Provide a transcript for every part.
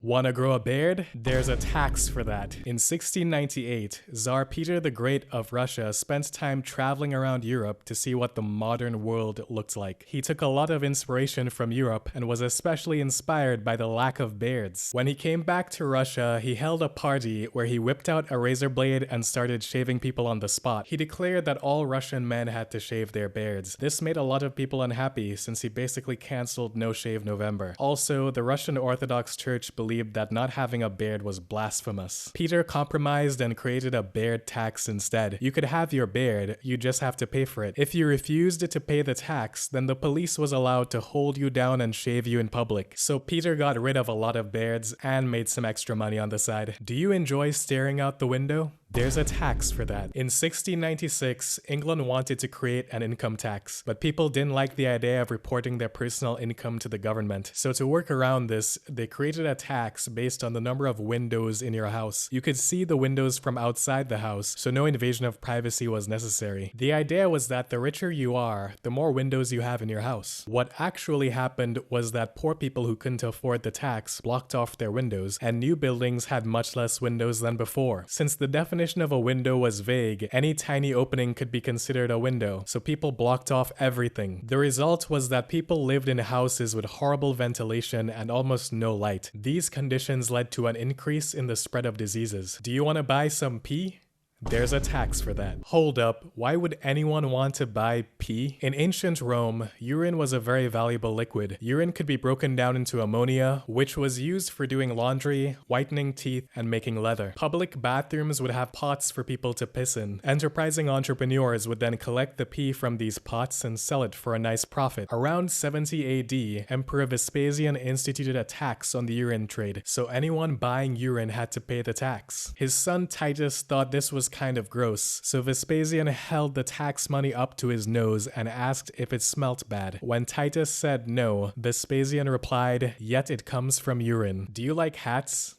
Wanna grow a beard? There's a tax for that. In 1698, Tsar Peter the Great of Russia spent time traveling around Europe to see what the modern world looked like. He took a lot of inspiration from Europe and was especially inspired by the lack of beards. When he came back to Russia, he held a party where he whipped out a razor blade and started shaving people on the spot. He declared that all Russian men had to shave their beards. This made a lot of people unhappy since he basically cancelled No Shave November. Also, the Russian Orthodox Church believed that not having a beard was blasphemous. Peter compromised and created a beard tax instead. You could have your beard, you just have to pay for it. If you refused to pay the tax, then the police was allowed to hold you down and shave you in public. So Peter got rid of a lot of beards and made some extra money on the side. Do you enjoy staring out the window? There's a tax for that. In 1696, England wanted to create an income tax, but people didn't like the idea of reporting their personal income to the government. So to work around this, they created a tax based on the number of windows in your house. You could see the windows from outside the house, so no invasion of privacy was necessary. The idea was that the richer you are, the more windows you have in your house. What actually happened was that poor people who couldn't afford the tax blocked off their windows, and new buildings had much less windows than before. Since the definition of a window was vague, any tiny opening could be considered a window, so people blocked off everything. The result was that people lived in houses with horrible ventilation and almost no light. These conditions led to an increase in the spread of diseases. Do you want to buy some pee? There's a tax for that. Hold up, why would anyone want to buy pee? In ancient Rome, urine was a very valuable liquid. Urine could be broken down into ammonia, which was used for doing laundry, whitening teeth, and making leather. Public bathrooms would have pots for people to piss in. Enterprising entrepreneurs would then collect the pee from these pots and sell it for a nice profit. Around 70 AD, Emperor Vespasian instituted a tax on the urine trade, so anyone buying urine had to pay the tax. His son Titus thought this was kind of gross, so Vespasian held the tax money up to his nose and asked if it smelt bad. When Titus said no, Vespasian replied, "Yet it comes from urine. Do you like hats?"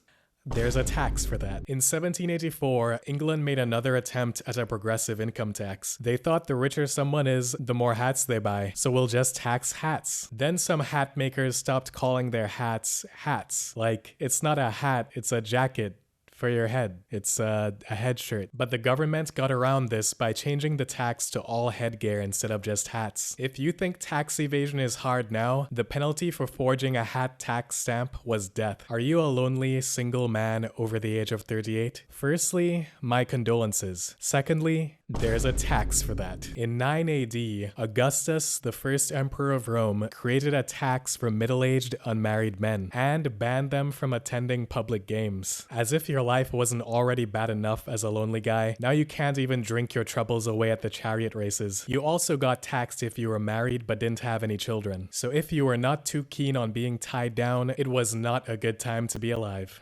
There's a tax for that. In 1784, England made another attempt at a progressive income tax. They thought the richer someone is, the more hats they buy, so we'll just tax hats. Then some hat makers stopped calling their hats hats. Like, it's not a hat, it's a jacket for your head. It's a head shirt. But the government got around this by changing the tax to all headgear instead of just hats. If you think tax evasion is hard now, the penalty for forging a hat tax stamp was death. Are you a lonely, single man over the age of 38? Firstly, my condolences. Secondly, there's a tax for that. In 9 AD, Augustus, the first emperor of Rome, created a tax for middle-aged unmarried men and banned them from attending public games. As if your life wasn't already bad enough as a lonely guy, now you can't even drink your troubles away at the chariot races. You also got taxed if you were married but didn't have any children. So if you were not too keen on being tied down, it was not a good time to be alive.